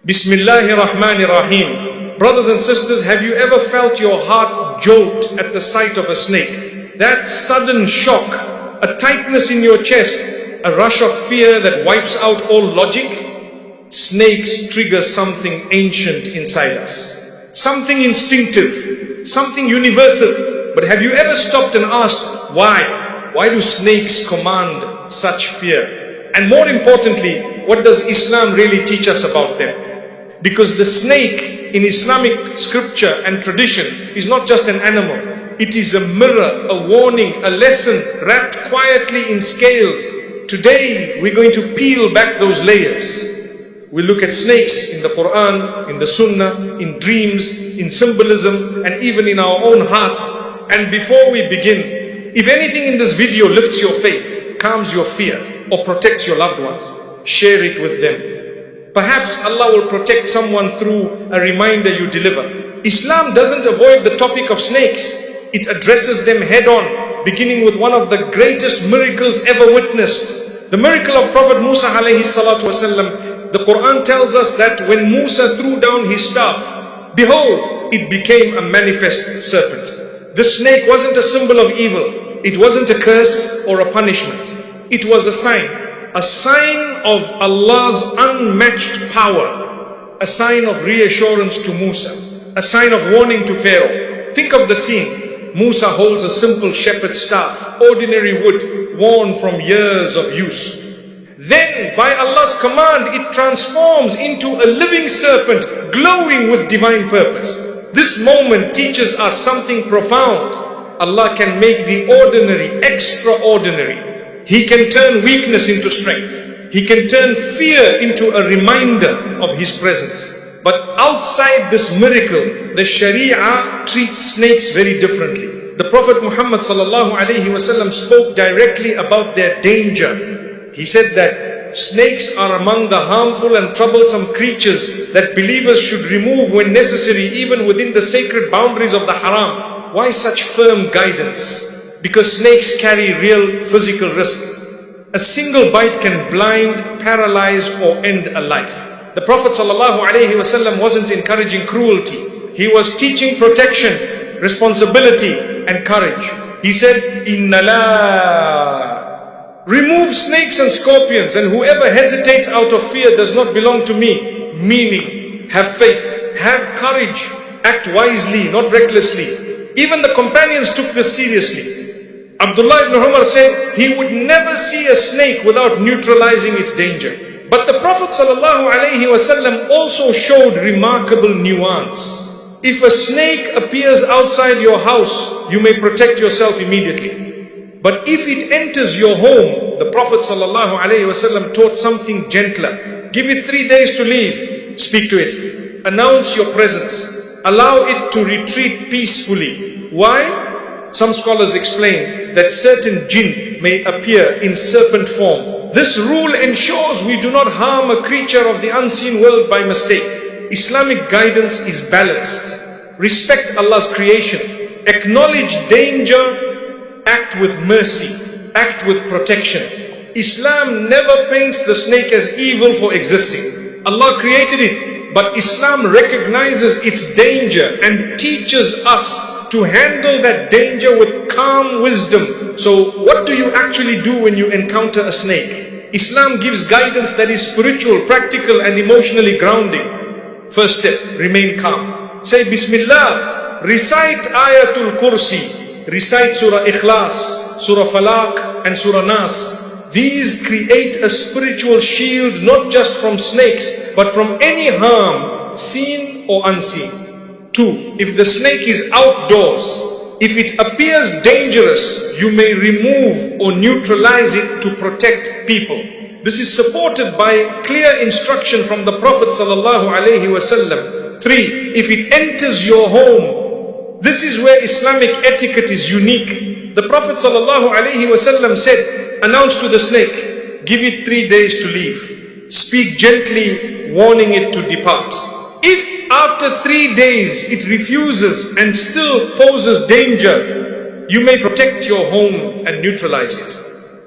Bismillahir Rahmanir Rahim. Brothers and sisters, have you ever felt your heart jolt at the sight of a snake? That sudden shock, a tightness in your chest, a rush of fear that wipes out all logic? Snakes trigger something ancient inside us. Something instinctive, something universal. But have you ever stopped and asked, why? Why do snakes command such fear? And more importantly, what does Islam really teach us about them? Because the snake in Islamic scripture and tradition is not just an animal. It is a mirror, a warning, a lesson wrapped quietly in scales. Today, we're going to peel back those layers. We look at snakes in the Quran, in the Sunnah, in dreams, in symbolism, and even in our own hearts. And before we begin, if anything in this video lifts your faith, calms your fear, or protects your loved ones, share it with them. Perhaps Allah will protect someone through a reminder you deliver. Islam doesn't avoid the topic of snakes. It addresses them head on, beginning with one of the greatest miracles ever witnessed. The miracle of Prophet Musa alayhi salatu wasallam. The Quran tells us that when Musa threw down his staff, behold, it became a manifest serpent. The snake wasn't a symbol of evil. It wasn't a curse or a punishment. It was a sign of Allah's unmatched power, a sign of reassurance to Musa, a sign of warning to Pharaoh. Think of the scene. Musa holds a simple shepherd's staff, ordinary wood, worn from years of use. Then, by Allah's command, it transforms into a living serpent, glowing with divine purpose. This moment teaches us something profound. Allah can make the ordinary extraordinary. He can turn weakness into strength. He can turn fear into a reminder of His presence. But outside this miracle, the Sharia treats snakes very differently. The Prophet Muhammad ﷺ spoke directly about their danger. He said that snakes are among the harmful and troublesome creatures that believers should remove when necessary, even within the sacred boundaries of the haram. Why such firm guidance? Because snakes carry real physical risk. A single bite can blind, paralyze, or end a life. The Prophet ﷺ wasn't encouraging cruelty. He was teaching protection, responsibility, and courage. He said, Inna la. Remove snakes and scorpions, and whoever hesitates out of fear does not belong to me. Meaning, have faith, have courage, act wisely, not recklessly. Even the companions took this seriously. Abdullah ibn Umar said he would never see a snake without neutralizing its danger. But the Prophet ﷺ also showed remarkable nuance. If a snake appears outside your house, you may protect yourself immediately. But if it enters your home, the Prophet ﷺ taught something gentler. Give it 3 days to leave. Speak to it. Announce your presence. Allow it to retreat peacefully. Why? Some scholars explain that certain jinn may appear in serpent form. This rule ensures we do not harm a creature of the unseen world by mistake. Islamic guidance is balanced. Respect Allah's creation. Acknowledge danger. Act with mercy. Act with protection. Islam never paints the snake as evil for existing. Allah created it, but Islam recognizes its danger and teaches us to handle that danger with calm wisdom. So what do you actually do when you encounter a snake? Islam gives guidance that is spiritual, practical, and emotionally grounding. First step, remain calm. Say Bismillah. Recite Ayatul Kursi. Recite Surah Ikhlas, Surah Falaq, and Surah Nas. These create a spiritual shield not just from snakes, but from any harm, seen or unseen. 2. If the snake is outdoors, if it appears dangerous, you may remove or neutralize it to protect people. This is supported by clear instruction from the Prophet ﷺ. 3. If it enters your home, this is where Islamic etiquette is unique. The Prophet ﷺ said, announce to the snake, give it 3 days to leave. Speak gently, warning it to depart. If after 3 days it refuses and still poses danger, you may protect your home and neutralize it.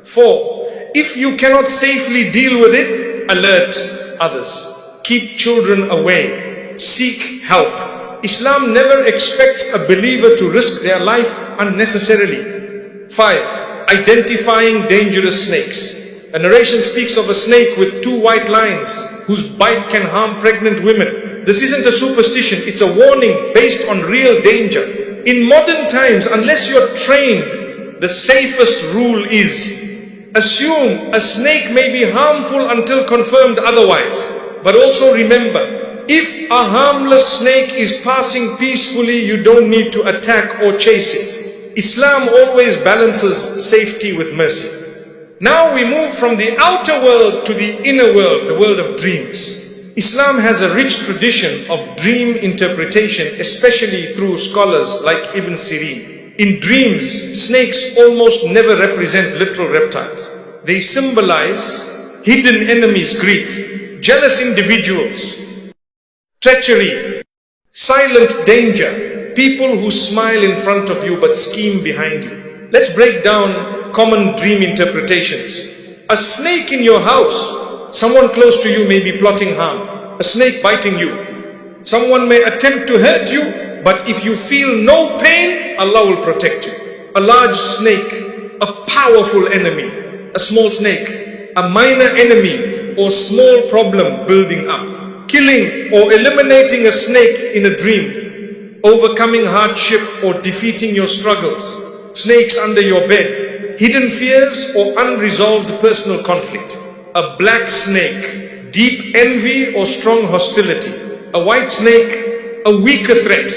4. If you cannot safely deal with it, alert others. Keep children away. Seek help. Islam never expects a believer to risk their life unnecessarily. 5. Identifying dangerous snakes. A narration speaks of a snake with 2 white lines whose bite can harm pregnant women. This isn't a superstition, it's a warning based on real danger. In modern times, unless you're trained, the safest rule is assume a snake may be harmful until confirmed otherwise. But also remember, if a harmless snake is passing peacefully, you don't need to attack or chase it. Islam always balances safety with mercy. Now we move from the outer world to the inner world, the world of dreams. Islam has a rich tradition of dream interpretation, especially through scholars like Ibn Sirin. In dreams, snakes almost never represent literal reptiles. They symbolize hidden enemies, greed, jealous individuals, treachery, silent danger, people who smile in front of you but scheme behind you. Let's break down common dream interpretations. A snake in your house, someone close to you may be plotting harm. A snake biting you. Someone may attempt to hurt you, but if you feel no pain, Allah will protect you. A large snake, a powerful enemy. A small snake, a minor enemy or small problem building up. Killing or eliminating a snake in a dream. Overcoming hardship or defeating your struggles. Snakes under your bed. Hidden fears or unresolved personal conflict. A black snake, deep envy or strong hostility. A white snake, a weaker threat.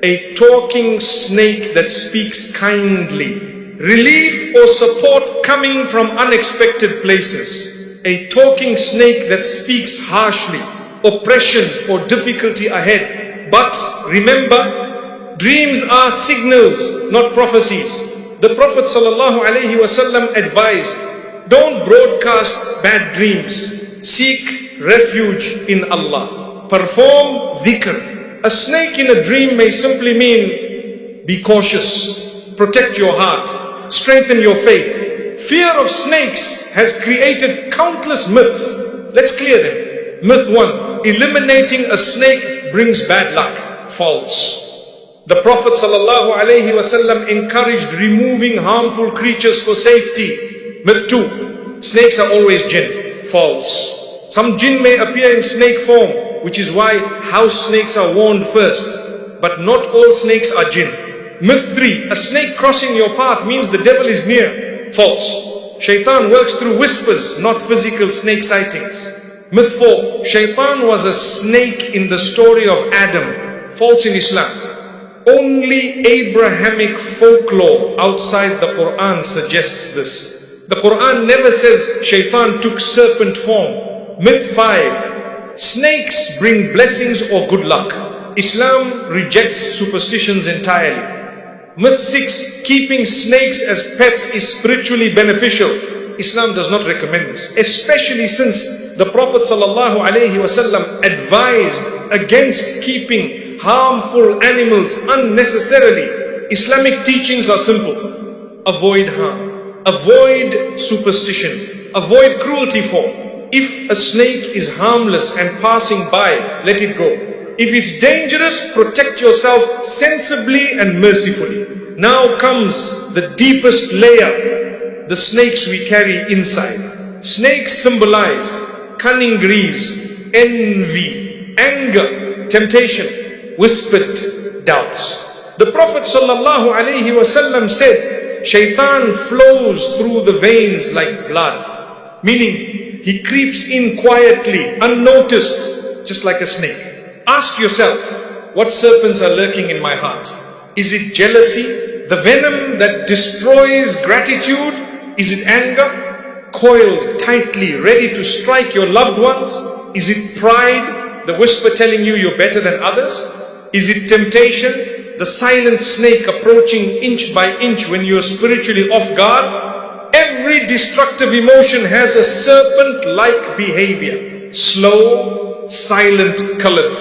A talking snake that speaks kindly. Relief or support coming from unexpected places. A talking snake that speaks harshly. Oppression or difficulty ahead. But remember, dreams are signals, not prophecies. The Prophet ﷺ advised, don't broadcast bad dreams. Seek refuge in Allah. Perform dhikr. A snake in a dream may simply mean, be cautious, protect your heart, strengthen your faith. Fear of snakes has created countless myths. Let's clear them. Myth 1, eliminating a snake brings bad luck. False. The Prophet ﷺ encouraged removing harmful creatures for safety. Myth 2, snakes are always jinn. False. Some jinn may appear in snake form, which is why house snakes are warned first. But not all snakes are jinn. Myth 3, a snake crossing your path means the devil is near. False. Shaitan works through whispers, not physical snake sightings. Myth 4, Shaitan was a snake in the story of Adam. False in Islam. Only Abrahamic folklore outside the Quran suggests this. The Quran never says Shaitan took serpent form. Myth 5, snakes bring blessings or good luck. Islam rejects superstitions entirely. Myth 6, keeping snakes as pets is spiritually beneficial. Islam does not recommend this, especially since the Prophet ﷺ advised against keeping harmful animals unnecessarily. Islamic teachings are simple. Avoid harm, avoid superstition, avoid cruelty for. If a snake is harmless and passing by, let it go. If it's dangerous, protect yourself sensibly and mercifully. Now comes the deepest layer, the snakes we carry inside. Snakes symbolize cunning greed, envy, anger, temptation, whispered doubts. The Prophet ﷺ said, Shaitan flows through the veins like blood. Meaning, he creeps in quietly, unnoticed, just like a snake. Ask yourself, what serpents are lurking in my heart? Is it jealousy, the venom that destroys gratitude? Is it anger, coiled tightly, ready to strike your loved ones? Is it pride, the whisper telling you you're better than others? Is it temptation, the silent snake approaching inch by inch when you're spiritually off guard? Every destructive emotion has a serpent-like behavior. Slow, silent, colored,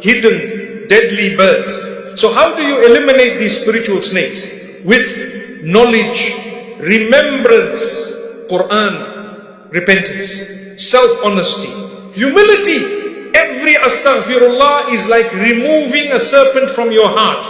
hidden, deadly bird. So how do you eliminate these spiritual snakes? With knowledge, remembrance, Quran, repentance, self-honesty, humility, Every astaghfirullah is like removing a serpent from your heart.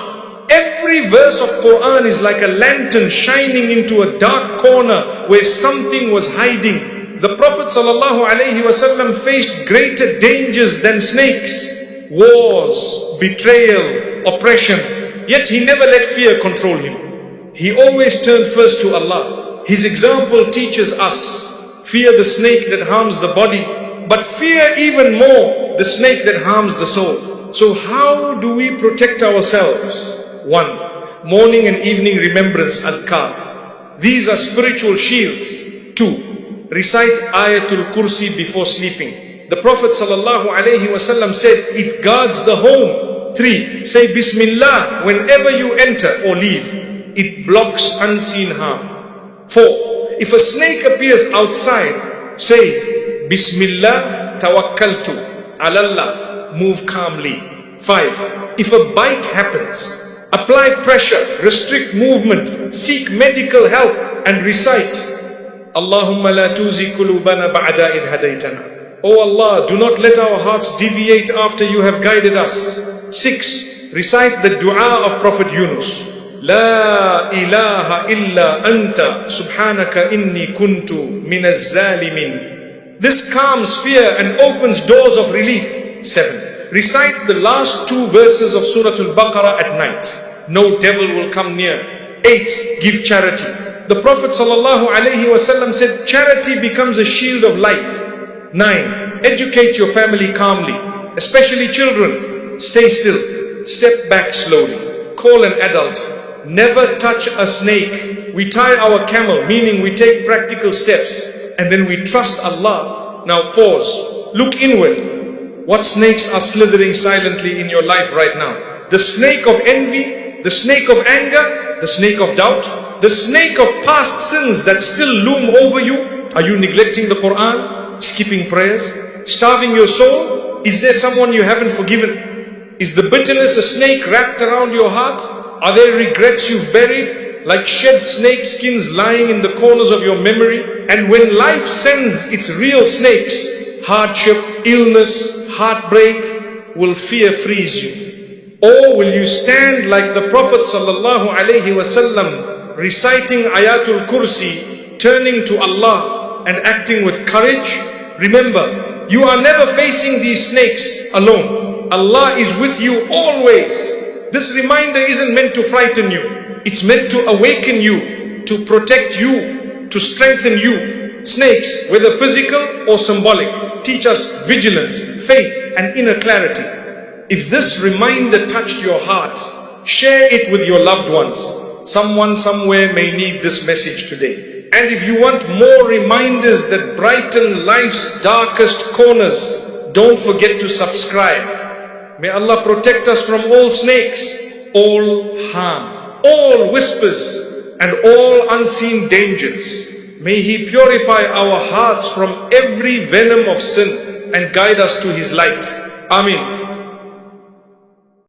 Every verse of Quran is like a lantern shining into a dark corner where something was hiding. The Prophet ﷺ faced greater dangers than snakes, wars, betrayal, oppression. Yet he never let fear control him. He always turned first to Allah. His example teaches us, fear the snake that harms the body, but fear even more the snake that harms the soul. So how do we protect ourselves? 1. Morning and evening remembrance, adhkar. These are spiritual shields. 2. Recite Ayatul Kursi before sleeping. The Prophet ﷺ said it guards the home. 3. Say Bismillah whenever you enter or leave. It blocks unseen harm. 4. If a snake appears outside, say Bismillah tawakkaltu alallah, move calmly. 5. If a bite happens, apply pressure, restrict movement, seek medical help and recite Allahumma la tuzi qulubana ba'da idh hadaytana. Oh Allah, do not let our hearts deviate after you have guided us. 6. Recite the dua of Prophet Yunus. La ilaha illa anta subhanaka inni kuntu minaz zalimin. This calms fear and opens doors of relief. 7. Recite the last 2 verses of Surah Al-Baqarah at night. No devil will come near. 8. Give charity. The Prophet ﷺ said charity becomes a shield of light. 9. Educate your family calmly, especially children. Stay still. Step back slowly. Call an adult. Never touch a snake. We tie our camel, meaning we take practical steps, and then we trust Allah. Now pause. Look inward. What snakes are slithering silently in your life right now? The snake of envy, the snake of anger, the snake of doubt, the snake of past sins that still loom over you. Are you neglecting the Quran? Skipping prayers? Starving your soul? Is there someone you haven't forgiven? Is the bitterness a snake wrapped around your heart? Are there regrets you've buried, like shed snake skins lying in the corners of your memory? And when life sends its real snakes, hardship, illness, heartbreak, will fear freeze you? Or will you stand like the Prophet ﷺ, reciting Ayatul Kursi, turning to Allah and acting with courage? Remember, you are never facing these snakes alone. Allah is with you always. This reminder isn't meant to frighten you. It's meant to awaken you, to protect you, to strengthen you. Snakes, whether physical or symbolic, teach us vigilance, faith, and inner clarity. If this reminder touched your heart, share it with your loved ones. Someone somewhere may need this message today. And if you want more reminders that brighten life's darkest corners, don't forget to subscribe. May Allah protect us from all snakes, all harm, all whispers, and all unseen dangers. May He purify our hearts from every venom of sin and guide us to His light. Ameen.